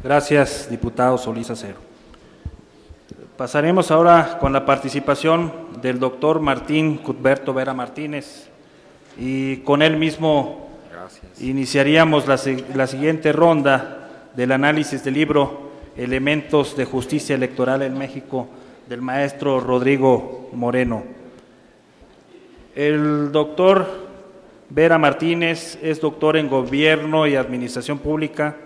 Gracias, diputado Solís Acero. Pasaremos ahora con la participación del doctor Martín Cuthberto Vera Martínez y con él mismo iniciaríamos la siguiente ronda del análisis del libro Elementos de Justicia Electoral en México del maestro Rodrigo Moreno. El doctor Vera Martínez es doctor en Gobierno y Administración Pública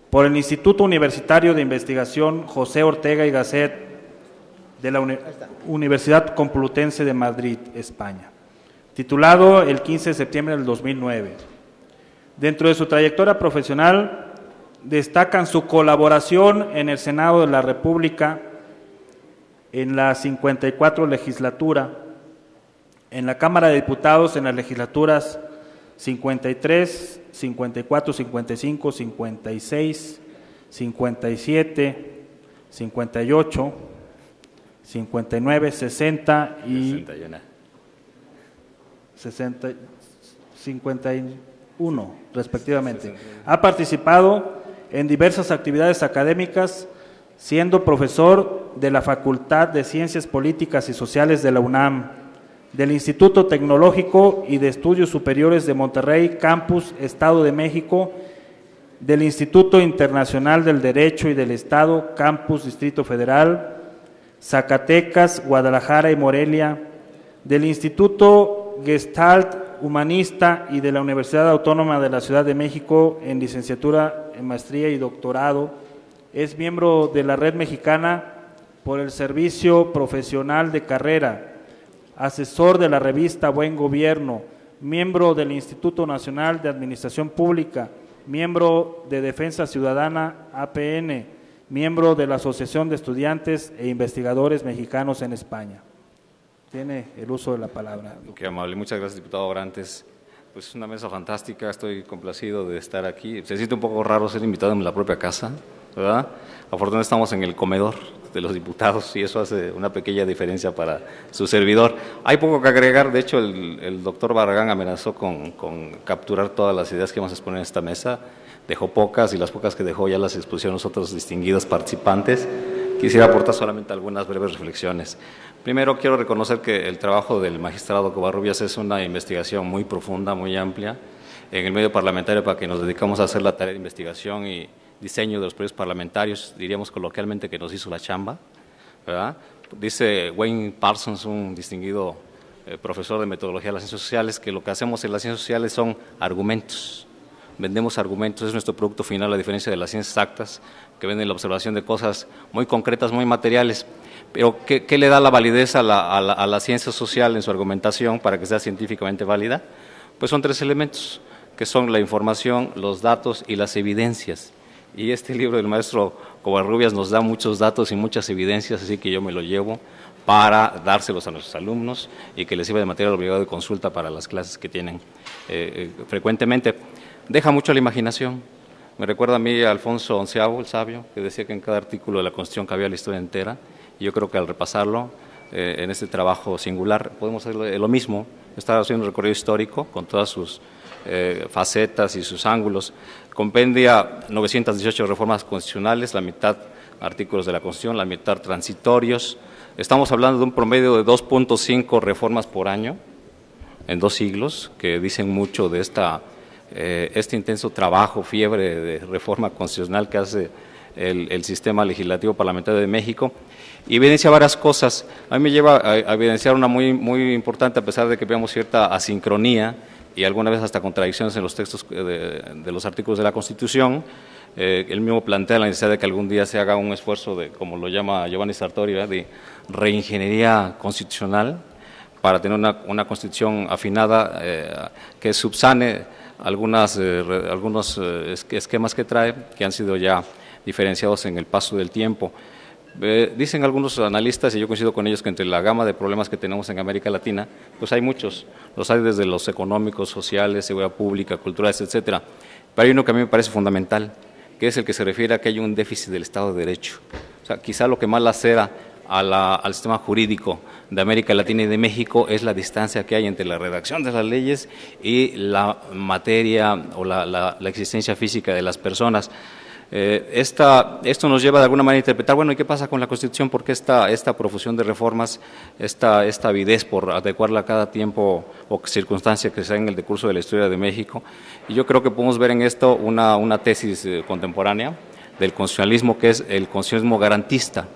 por el Instituto Universitario de Investigación José Ortega y Gasset de la Universidad Complutense de Madrid, España, titulado el 15 de septiembre del 2009. Dentro de su trayectoria profesional destacan su colaboración en el Senado de la República en la 54 legislatura, en la Cámara de Diputados en las legislaturas 53, 54, 55, 56, 57, 58, 59, 60 y 51, respectivamente. Ha participado en diversas actividades académicas, siendo profesor de la Facultad de Ciencias Políticas y Sociales de la UNAM, del Instituto Tecnológico y de Estudios Superiores de Monterrey, Campus Estado de México, del Instituto Internacional del Derecho y del Estado, Campus Distrito Federal, Zacatecas, Guadalajara y Morelia, del Instituto Gestalt Humanista y de la Universidad Autónoma de la Ciudad de México en licenciatura, en maestría y doctorado. Es miembro de la Red Mexicana por el Servicio Profesional de Carrera, asesor de la revista Buen Gobierno, miembro del Instituto Nacional de Administración Pública, miembro de Defensa Ciudadana APN, miembro de la Asociación de Estudiantes e Investigadores Mexicanos en España. Tiene el uso de la palabra. Qué amable, muchas gracias, diputado Orantes. Pues es una mesa fantástica, estoy complacido de estar aquí. Se siente un poco raro ser invitado en la propia casa, ¿verdad? Afortunadamente estamos en el comedor de los diputados y eso hace una pequeña diferencia para su servidor. Hay poco que agregar, de hecho el doctor Barragán amenazó con capturar todas las ideas que vamos a exponer en esta mesa, dejó pocas y las pocas que dejó ya las expusieron los otros distinguidos participantes. Quisiera aportar solamente algunas breves reflexiones. Primero, quiero reconocer que el trabajo del magistrado Covarrubias es una investigación muy profunda, muy amplia, en el medio parlamentario para que nos dedicamos a hacer la tarea de investigación y diseño de los proyectos parlamentarios, diríamos coloquialmente que nos hizo la chamba, ¿verdad? Dice Wayne Parsons, un distinguido profesor de metodología de las ciencias sociales, que lo que hacemos en las ciencias sociales son argumentos. Vendemos argumentos, es nuestro producto final, a diferencia de las ciencias exactas, que venden la observación de cosas muy concretas, muy materiales. Pero, ¿qué le da la validez a la ciencia social en su argumentación para que sea científicamente válida? Pues son tres elementos, que son la información, los datos y las evidencias. Y este libro del maestro Covarrubias nos da muchos datos y muchas evidencias, así que yo me lo llevo para dárselos a nuestros alumnos y que les sirva de material obligado de consulta para las clases que tienen frecuentemente. Deja mucho a la imaginación. Me recuerda a mí a Alfonso XI, el sabio, que decía que en cada artículo de la Constitución cabía la historia entera, y yo creo que al repasarlo en este trabajo singular podemos hacer lo mismo, estar haciendo un recorrido histórico con todas sus facetas y sus ángulos. Compendia 918 reformas constitucionales, la mitad artículos de la Constitución, la mitad transitorios. Estamos hablando de un promedio de 2.5 reformas por año en 2 siglos, que dicen mucho de este intenso trabajo, fiebre de reforma constitucional que hace el sistema legislativo parlamentario de México, y evidencia varias cosas. A mí me lleva a evidenciar una muy importante, a pesar de que veamos cierta asincronía y alguna vez hasta contradicciones en los textos de los artículos de la Constitución. Él mismo plantea la necesidad de que algún día se haga un esfuerzo de, como lo llama Giovanni Sartori, de reingeniería constitucional para tener una constitución afinada que subsane algunos esquemas que trae, que han sido ya diferenciados en el paso del tiempo. Dicen algunos analistas, y yo coincido con ellos, que entre la gama de problemas que tenemos en América Latina, pues hay muchos, los hay desde los económicos, sociales, seguridad pública, culturales, etcétera. Pero hay uno que a mí me parece fundamental, que es el que se refiere a que hay un déficit del Estado de Derecho. O sea, quizá lo que más lacera al sistema jurídico de América Latina y de México es la distancia que hay entre la redacción de las leyes y la materia o la existencia física de las personas. Esto nos lleva de alguna manera a interpretar, bueno, ¿y qué pasa con la Constitución? ¿Por qué esta profusión de reformas, esta avidez por adecuarla a cada tiempo o circunstancia que sea en el decurso de la historia de México? Y yo creo que podemos ver en esto una tesis contemporánea del constitucionalismo, que es el constitucionalismo garantista.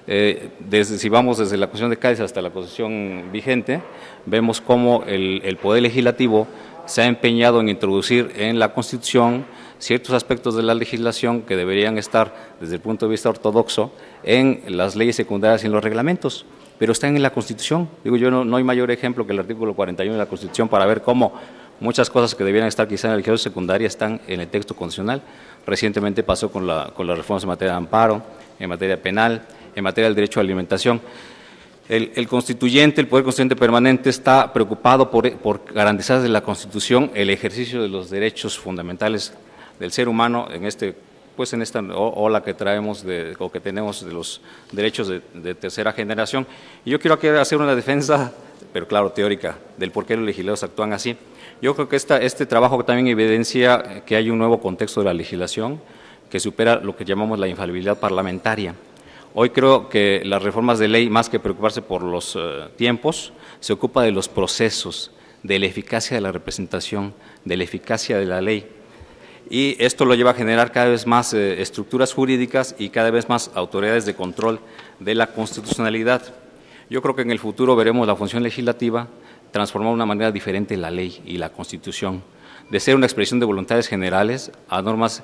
Si vamos desde la Constitución de Cádiz hasta la Constitución vigente, vemos cómo el Poder Legislativo se ha empeñado en introducir en la Constitución ciertos aspectos de la legislación que deberían estar, desde el punto de vista ortodoxo, en las leyes secundarias y en los reglamentos, pero están en la Constitución. Digo yo, no hay mayor ejemplo que el artículo 41 de la Constitución para ver cómo muchas cosas que debieran estar quizá en la legislación secundaria están en el texto constitucional. Recientemente pasó con las reformas en materia de amparo, en materia penal, en materia del derecho a la alimentación. El constituyente, el Poder Constituyente permanente, está preocupado por garantizar desde la Constitución el ejercicio de los derechos fundamentales del ser humano en esta ola que traemos o que tenemos de los derechos de tercera generación. Y yo quiero aquí hacer una defensa, pero claro, teórica, del por qué los legisladores actúan así. Yo creo que este trabajo también evidencia que hay un nuevo contexto de la legislación que supera lo que llamamos la infalibilidad parlamentaria. Hoy creo que las reformas de ley, más que preocuparse por los tiempos, se ocupa de los procesos, de la eficacia de la representación, de la eficacia de la ley. Y esto lo lleva a generar cada vez más estructuras jurídicas y cada vez más autoridades de control de la constitucionalidad. Yo creo que en el futuro veremos la función legislativa transformar de una manera diferente la ley y la Constitución, de ser una expresión de voluntades generales a normas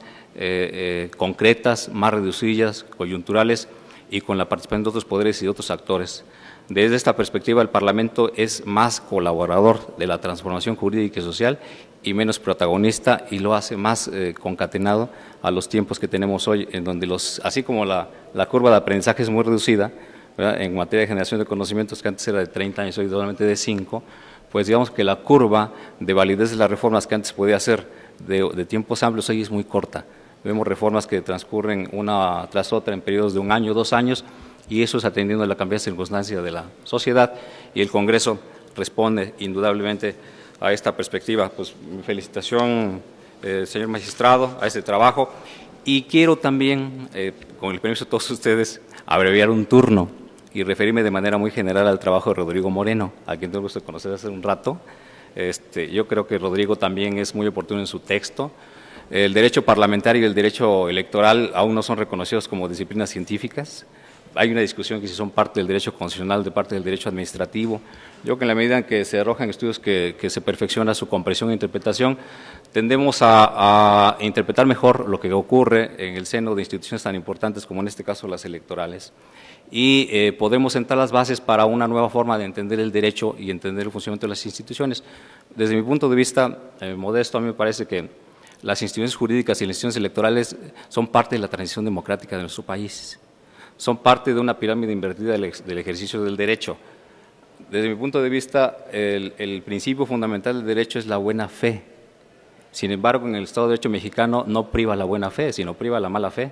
concretas, más reducidas, coyunturales y con la participación de otros poderes y de otros actores. Desde esta perspectiva, el Parlamento es más colaborador de la transformación jurídica y social y menos protagonista, y lo hace más concatenado a los tiempos que tenemos hoy, en donde así como la curva de aprendizaje es muy reducida, ¿verdad?, en materia de generación de conocimientos, que antes era de 30 años, hoy solamente de 5, pues digamos que la curva de validez de las reformas que antes podía ser de tiempos amplios, hoy es muy corta. Vemos reformas que transcurren una tras otra en periodos de 1 año, 2 años, y eso es atendiendo a la cambiante circunstancia de la sociedad, y el Congreso responde indudablemente a esta perspectiva. Pues mi felicitación, señor magistrado, a este trabajo, y quiero también, con el permiso de todos ustedes, abreviar un turno y referirme de manera muy general al trabajo de Rodrigo Moreno, a quien tengo el gusto de conocer hace un rato. Yo creo que Rodrigo también es muy oportuno en su texto. El derecho parlamentario y el derecho electoral aún no son reconocidos como disciplinas científicas. Hay una discusión que si son parte del derecho constitucional, de parte del derecho administrativo. Yo creo que en la medida en que se arrojan estudios que se perfecciona su comprensión e interpretación, tendemos a interpretar mejor lo que ocurre en el seno de instituciones tan importantes como en este caso las electorales. Y podemos sentar las bases para una nueva forma de entender el derecho y entender el funcionamiento de las instituciones. Desde mi punto de vista modesto, a mí me parece que las instituciones jurídicas y las instituciones electorales son parte de la transición democrática de nuestro país. Son parte de una pirámide invertida del ejercicio del derecho. Desde mi punto de vista, el principio fundamental del derecho es la buena fe. Sin embargo, en el Estado de Derecho mexicano no priva la buena fe, sino priva la mala fe.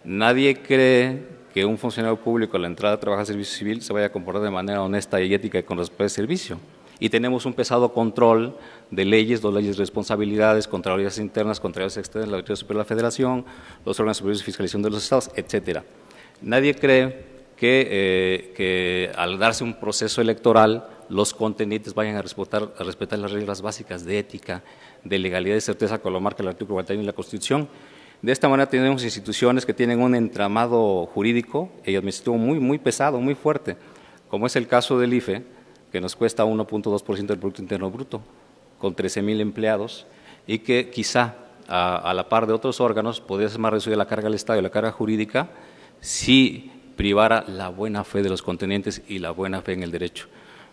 Nadie cree que un funcionario público a la entrada a trabajar en servicio civil se vaya a comportar de manera honesta y ética y con respeto al servicio. Y tenemos un pesado control de leyes, 2 leyes de responsabilidades, contralorías internas, contralorías externas, la Auditoría Superior de la Federación, los órganos superiores de fiscalización de los estados, etcétera. Nadie cree que al darse un proceso electoral los contendientes vayan a respetar las reglas básicas de ética, de legalidad y certeza, como lo marca el artículo 41 de la Constitución. De esta manera tenemos instituciones que tienen un entramado jurídico y administrativo muy pesado, muy fuerte, como es el caso del IFE, que nos cuesta 1.2% del Producto Interno Bruto, con 13,000 empleados, y que quizá a la par de otros órganos podría ser más reducida la carga del Estado y la carga jurídica si privara la buena fe de los contendientes y la buena fe en el derecho.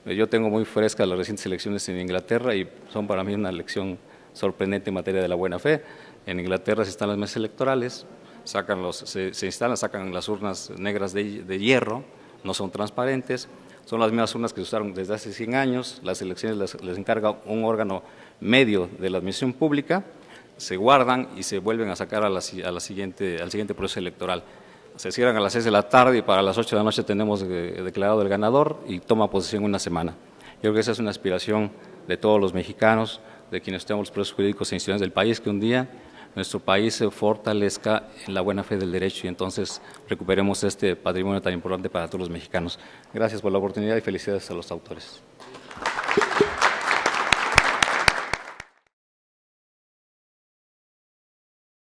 Yo tengo muy frescas las recientes elecciones en Inglaterra y son para mí una lección sorprendente en materia de la buena fe. En Inglaterra se están las mesas electorales, se instalan, sacan las urnas negras de hierro, no son transparentes, son las mismas urnas que se usaron desde hace 100 años, las elecciones les encarga un órgano medio de la administración pública, se guardan y se vuelven a sacar al siguiente proceso electoral. Se cierran a las 6 de la tarde y para las 8 de la noche tenemos declarado el ganador y toma posesión 1 semana. Yo creo que esa es una aspiración de todos los mexicanos, de quienes tenemos los procesos jurídicos e institucionales del país, que un día nuestro país se fortalezca en la buena fe del derecho y entonces recuperemos este patrimonio tan importante para todos los mexicanos. Gracias por la oportunidad y felicidades a los autores.